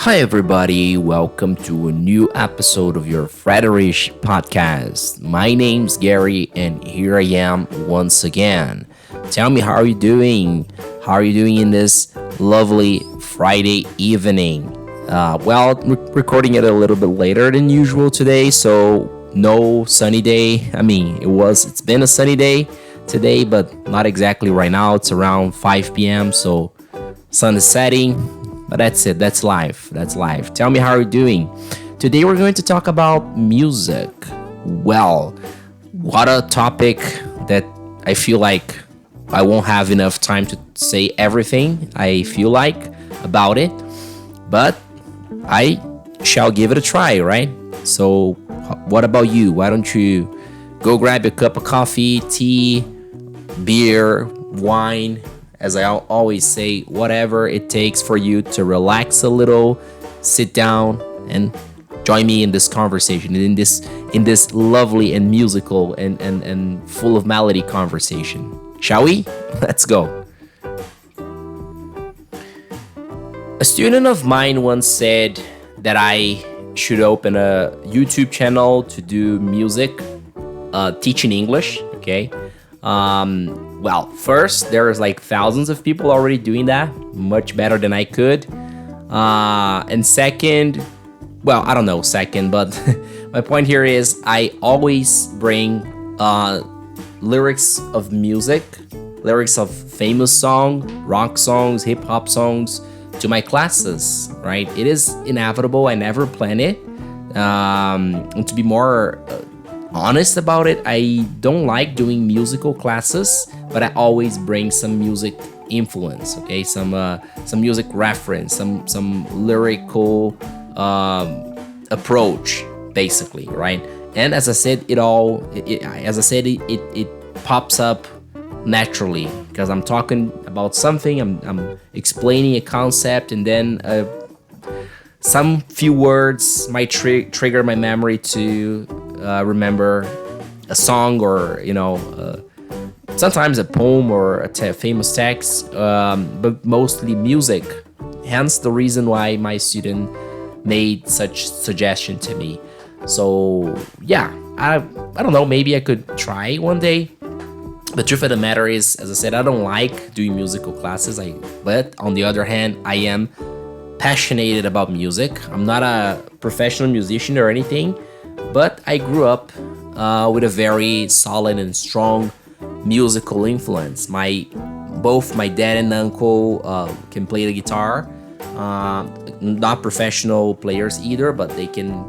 Hi, everybody. Welcome to a new episode of your Frederish podcast. My name's Gary, and here I am once again. Tell me, how are you doing? How are you doing in this lovely Friday evening? Recording it a little bit later than usual today, so no sunny day. It's been a sunny day today, but not exactly right now. It's around 5 p.m., so sun is setting. But that's it. That's life. That's life. Tell me, how are you doing? Today we're going to talk about music. Well, what a topic that I feel like I won't have enough time to say everything I feel like about it, but I shall give it a try, right? So, what about you? Why don't you go grab a cup of coffee, tea, beer, wine, as I always say, whatever it takes for you to relax a little, sit down and join me in this conversation, in this lovely and musical and full of melody conversation. Shall we? Let's go. A student of mine once said that I should open a YouTube channel to do music, teaching English, okay? First, there's like thousands of people already doing that, much better than I could. And second, I don't know second, but my point here is I always bring lyrics of music, lyrics of famous song, rock songs, hip hop songs to my classes, right? It is inevitable. I never plan it. And to be more honest about it, I don't like doing musical classes, but I always bring some music influence, okay? Some music reference, some lyrical approach, basically, right? And as I said, it pops up naturally because I'm talking about something, I'm explaining a concept, and then some few words might trigger my memory to remember a song, or sometimes a poem or a famous text, but mostly music. Hence the reason why my student made such suggestion to me. So yeah, I don't know, maybe I could try one day. The truth of the matter is, as I said, I don't like doing musical classes. But on the other hand, I am passionate about music. I'm not a professional musician or anything, but I grew up with a very solid and strong musical influence. Both my dad and uncle can play the guitar. Not professional players either, but they can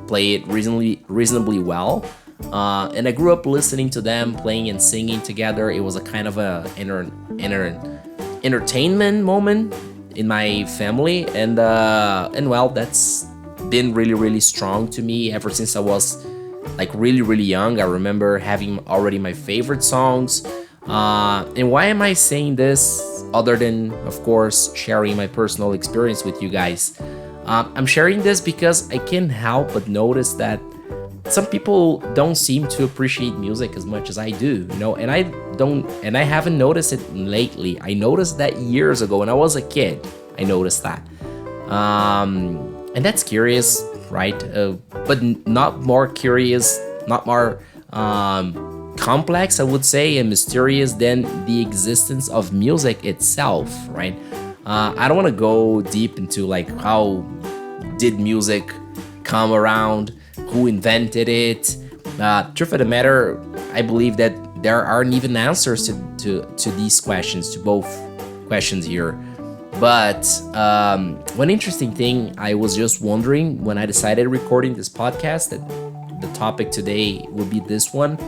play it reasonably well. And I grew up listening to them playing and singing together. It was a kind of entertainment moment in my family, and that's been really strong to me ever since I was like really young. I remember having already my favorite songs. And why am I saying this other than, of course, sharing my personal experience with you guys? I'm sharing this because I can't help but notice that some people don't seem to appreciate music as much as I do, and I haven't noticed it lately. I noticed that years ago when I was a kid. I noticed that. And that's curious, right? But not more curious, not more complex, I would say, and mysterious than the existence of music itself, right? I don't want to go deep into like how did music come around, who invented it. Truth of the matter, I believe that there aren't even answers to these questions, to both questions here. But one interesting thing I was just wondering when I decided recording this podcast, that the topic today would be this one,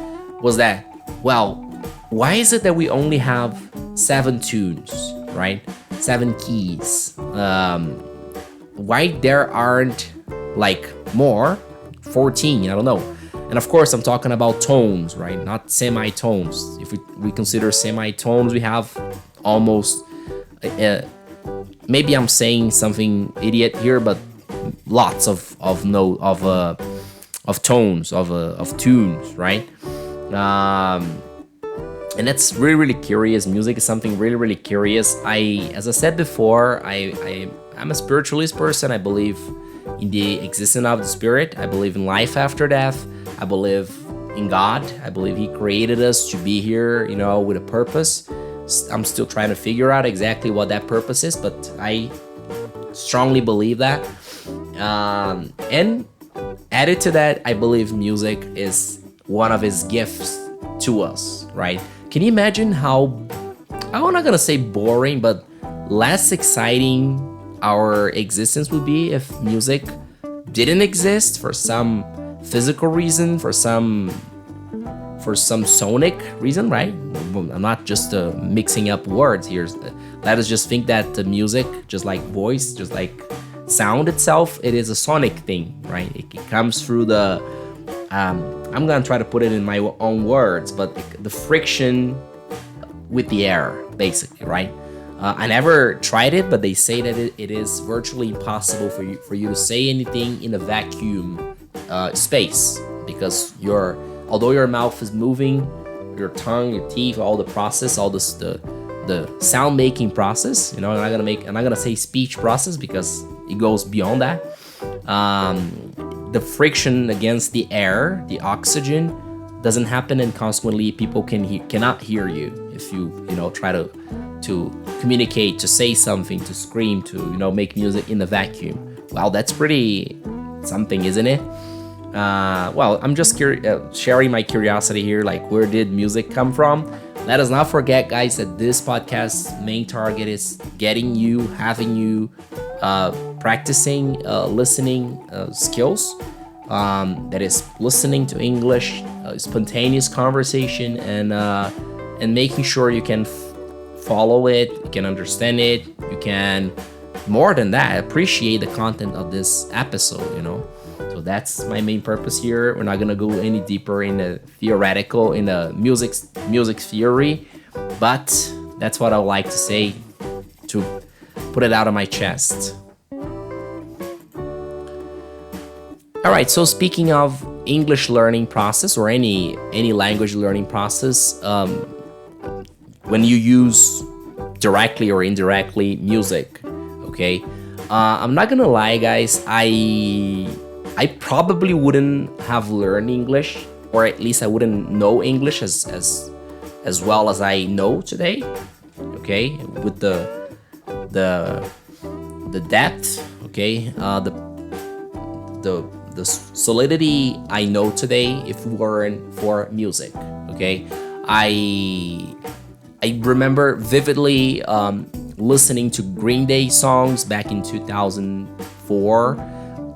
was that, why is it that we only have 7 tunes, right? 7 keys. Why there aren't like more? 14, I don't know. And of course, I'm talking about tones, right? Not semitones. If we consider semitones, we have almost, maybe I'm saying something idiot here, but lots of tones, of tunes, right? And that's really curious. Music is something really curious. As I said before, I'm a spiritualist person. I believe in the existence of the spirit. I believe in life after death. I believe in God. I believe He created us to be here, with a purpose. I'm still trying to figure out exactly what that purpose is, but I strongly believe that. And added to that, I believe music is one of His gifts to us, right? Can you imagine how, I'm not gonna say boring, but less exciting our existence would be if music didn't exist for some physical reason, for some sonic reason, right? I'm not just mixing up words here. Let us just think that the music, just like voice, just like sound itself, it is a sonic thing, right? It comes through the, I'm gonna try to put it in my own words, but the friction with the air, basically, right? I never tried it, but they say that it is virtually impossible for you to say anything in a vacuum space, because although your mouth is moving, your tongue, your teeth, all the process, all this the sound making process. I'm not gonna say speech process because it goes beyond that. The friction against the air, the oxygen, doesn't happen, and consequently people cannot hear you if you try to communicate, to say something, to scream, to make music in a vacuum. Well, that's pretty something, isn't it? I'm just sharing my curiosity here, like where did music come from? Let us not forget, guys, that this podcast's main target is having you practicing listening skills. That is listening to English, spontaneous conversation, and making sure you can follow it, you can understand it, you can, more than that, appreciate the content of this episode. So that's my main purpose here. We're not gonna go any deeper in the theoretical, in the music theory, but that's what I would like to say, to put it out of my chest. All right, so speaking of English learning process or any language learning process, when you use directly or indirectly music, okay? I'm not gonna lie, guys, I probably wouldn't have learned English, or at least I wouldn't know English as well as I know today, okay? With the depth, okay? The solidity I know today if it weren't for music, okay? I remember vividly listening to Green Day songs back in 2004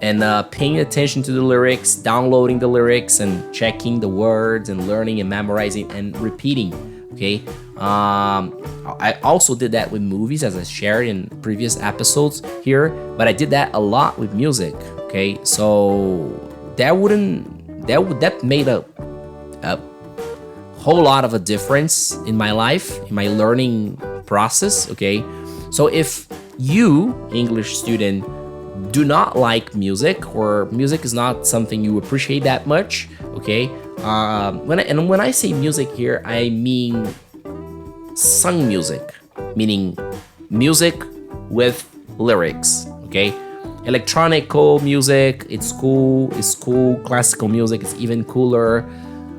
and paying attention to the lyrics, downloading the lyrics and checking the words and learning and memorizing and repeating, okay? I also did that with movies, as I shared in previous episodes here, but I did that a lot with music, okay? So that made a whole lot of a difference in my life, in my learning process, okay? So if you, English student, do not like music, or music is not something you appreciate that much, okay? When I say music here, I mean sung music, meaning music with lyrics, okay? Electronical music, it's cool. Classical music is even cooler,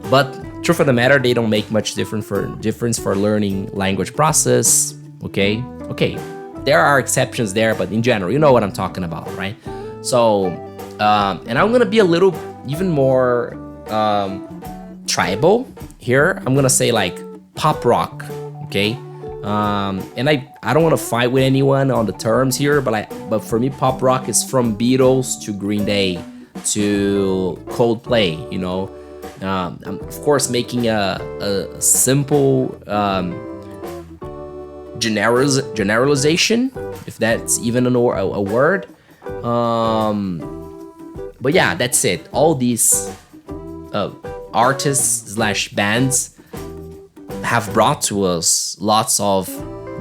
but truth of the matter, they don't make much difference for learning language process, okay? There are exceptions there, but in general, you know what I'm talking about, right? So, and I'm gonna be a little even more tribal here. I'm gonna say like pop rock, okay? And I don't want to fight with anyone on the terms here, but for me, pop rock is from Beatles to Green Day to Coldplay. I'm of course making a simple generalization, if that's even a word. But yeah, that's it. All these artists / bands have brought to us lots of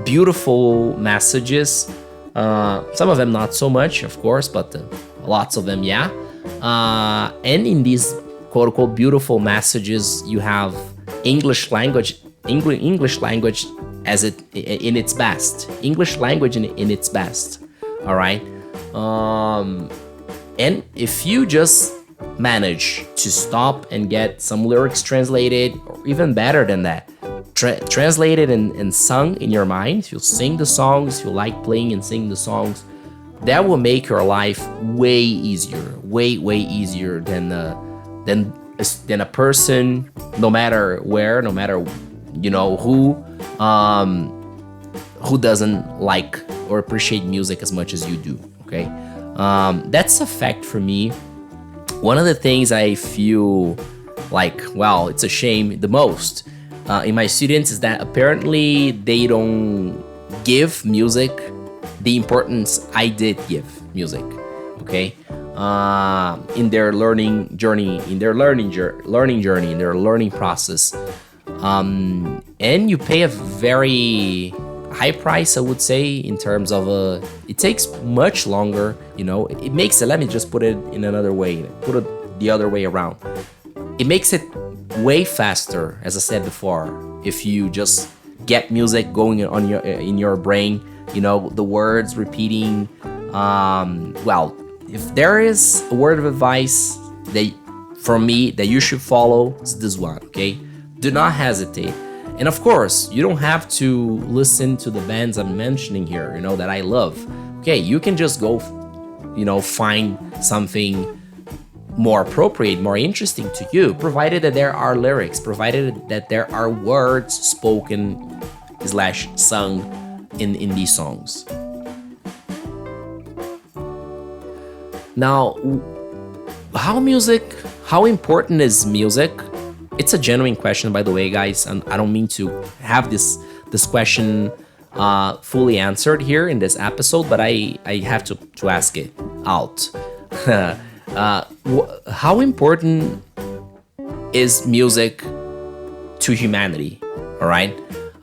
beautiful messages. Some of them not so much, of course, but lots of them, yeah. And in these quote unquote beautiful messages, you have English language as it in its best. English language in its best. All right. Um, and if you just manage to stop and get some lyrics translated, or even better than that, translated and sung in your mind, if you sing the songs, if you like playing and singing the songs, that will make your life way easier, way easier than than a person, no matter where, no matter who doesn't like or appreciate music as much as you do. Okay, that's a fact for me. One of the things I feel like, well, it's a shame the most in my students is that apparently they don't give music the importance I did give music. Okay, in their learning journey, in their learning journey, in their learning process, and you pay a very high price, I would say, in terms of it takes much longer. It makes it. Let me just put it in another way. Put it the other way around. It makes it way faster, as I said before, if you just get music going on in your brain. The words repeating. Well, if there is a word of advice that from me that you should follow, it's this one. Okay, do not hesitate. And of course, you don't have to listen to the bands I'm mentioning here, that I love. Okay, you can just go, find something more appropriate, more interesting to you, provided that there are lyrics, provided that there are words spoken / sung in these songs. Now, how important is music? It's a genuine question, by the way, guys, and I don't mean to have this question fully answered here in this episode, but I have to ask it out. How important is music to humanity? All right.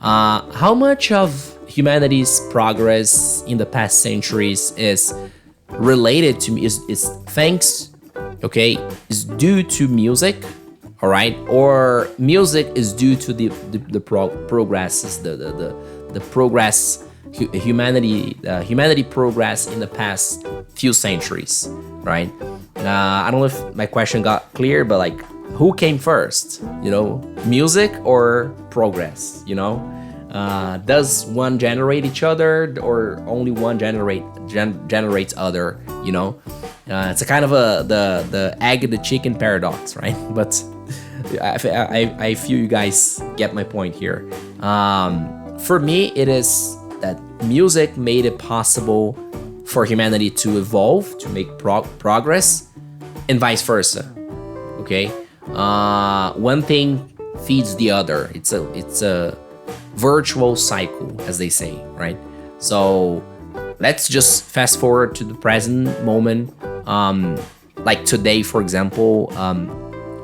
How much of humanity's progress in the past centuries is related to is thanks, okay, is due to music? All right, or music is due to the progresses, the progress, humanity progress in the past few centuries, right? I don't know if my question got clear, but like, who came first? Music or progress? Does one generate each other, or only one generates other? It's a kind of the egg and the chicken paradox, right? But I feel you guys get my point here. For me, it is that music made it possible for humanity to evolve, to make progress, and vice versa. Okay, one thing feeds the other. It's a virtual cycle, as they say, right? So let's just fast forward to the present moment. Like today, for example,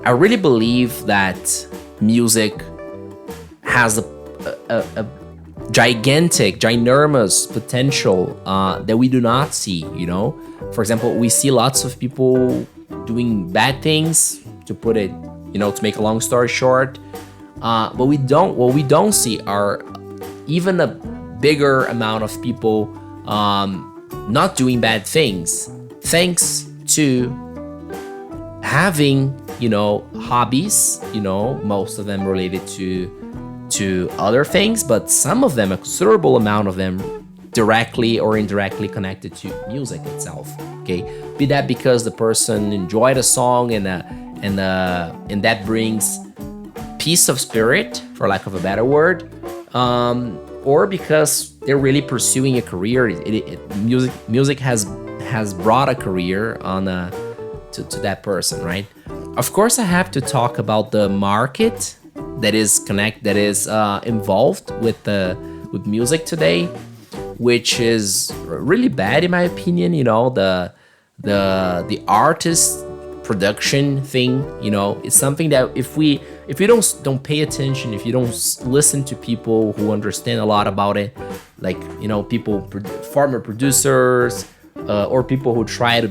I really believe that music has a gigantic, ginormous potential that we do not see. For example, we see lots of people doing bad things, to put it, to make a long story short. But what we don't see are even a bigger amount of people not doing bad things, thanks to having hobbies, most of them related to other things, but some of them, a considerable amount of them, directly or indirectly connected to music itself. Okay, be that because the person enjoyed a song and that brings peace of spirit, for lack of a better word, or because they're really pursuing a career. Music has brought a career on to that person, right? Of course, I have to talk about the market that is involved with music today, which is really bad in my opinion. The artist production thing, it's something that if you don't pay attention, if you don't listen to people who understand a lot about it, like farmer producers, or people who try to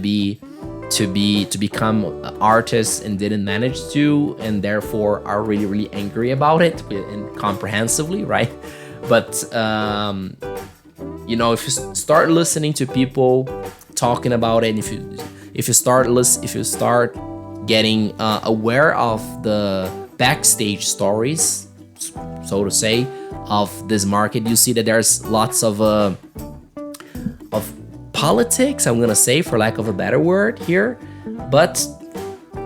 become artists and didn't manage to, and therefore are really, really angry about it, and comprehensively, right? But if you start listening to people talking about it, and if you start getting aware of the backstage stories, so to say, of this market, you see that there's lots of politics, I'm gonna say, for lack of a better word here, but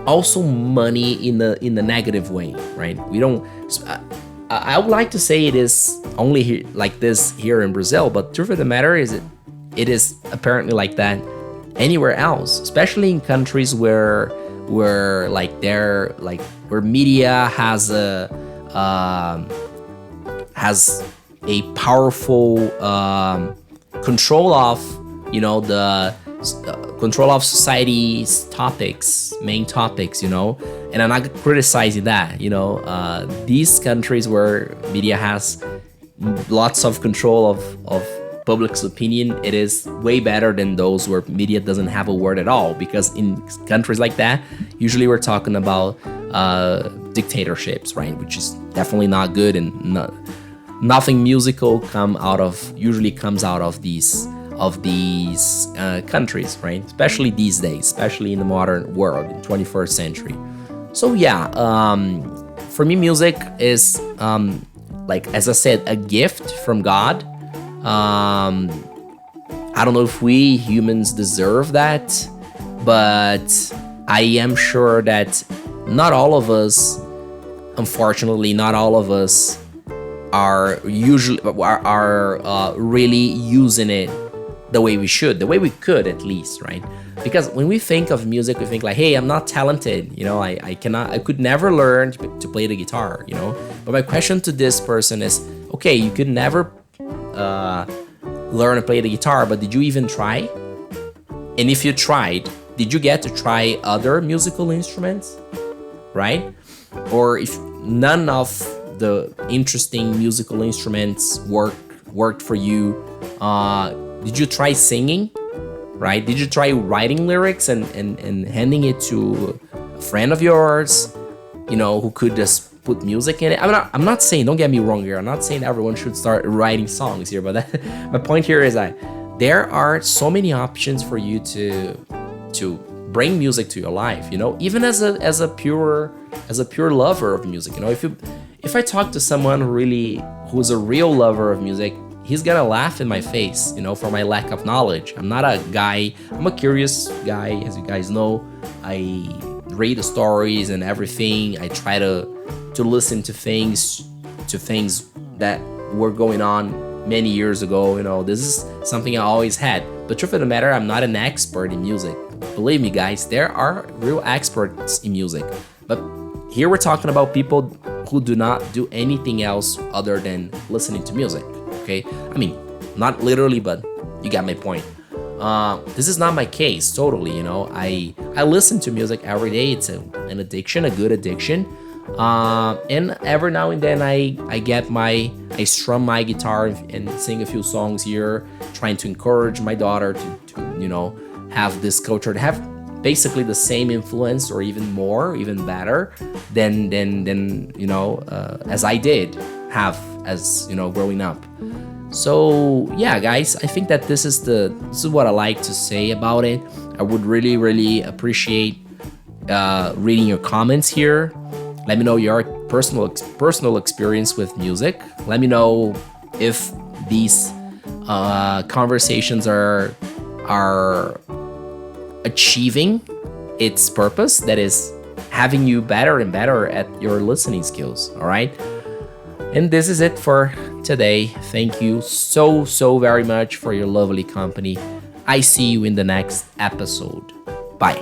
also money in the negative way, right? We don't. I would like to say it is only here, like this here in Brazil, but truth of the matter is it is apparently like that anywhere else, especially in countries where like they're like where media has a powerful control of the control of society's main topics, and I'm not criticizing that. These countries where media has lots of control of public's opinion, it is way better than those where media doesn't have a word at all, because in countries like that, usually we're talking about dictatorships, right? Which is definitely not good, and nothing musical usually comes out of these countries, right? Especially these days, especially in the modern world, in 21st century. So yeah, for me, music is like, as I said, a gift from God. I don't know if we humans deserve that, but I am sure that unfortunately, not all of us are really using it the way we should, the way we could at least, right? Because when we think of music, we think like, hey, I'm not talented, I could never learn to play the guitar, But my question to this person is, okay, you could never learn to play the guitar, but did you even try? And if you tried, did you get to try other musical instruments, right? Or if none of the interesting musical instruments worked for you, did you try singing, right? Did you try writing lyrics and handing it to a friend of yours, who could just put music in it? I'm not saying, don't get me wrong here, I'm not saying everyone should start writing songs here, but my point here is that there are so many options for you to bring music to your life, even as a pure lover of music. If I talk to someone who's a real lover of music, he's gonna laugh in my face, for my lack of knowledge. I'm a curious guy, as you guys know. I read the stories and everything. I try to listen to things that were going on many years ago. This is something I always had. But truth of the matter, I'm not an expert in music. Believe me, guys, there are real experts in music. But here we're talking about people who do not do anything else other than listening to music. Okay, I mean, not literally, but you got my point. This is not my case totally. I listen to music every day. It's an addiction, a good addiction. And every now and then I strum my guitar and sing a few songs here, trying to encourage my daughter to have this culture, to have basically the same influence or even more, even better than as I did have as growing up. So yeah, guys, I think that this is what I like to say about it. I would really, really appreciate reading your comments here. Let me know your personal experience with music. Let me know if these conversations are achieving its purpose, that is having you better and better at your listening skills. All right. And this is it for today. Thank you so very much for your lovely company. I see you in the next episode. Bye.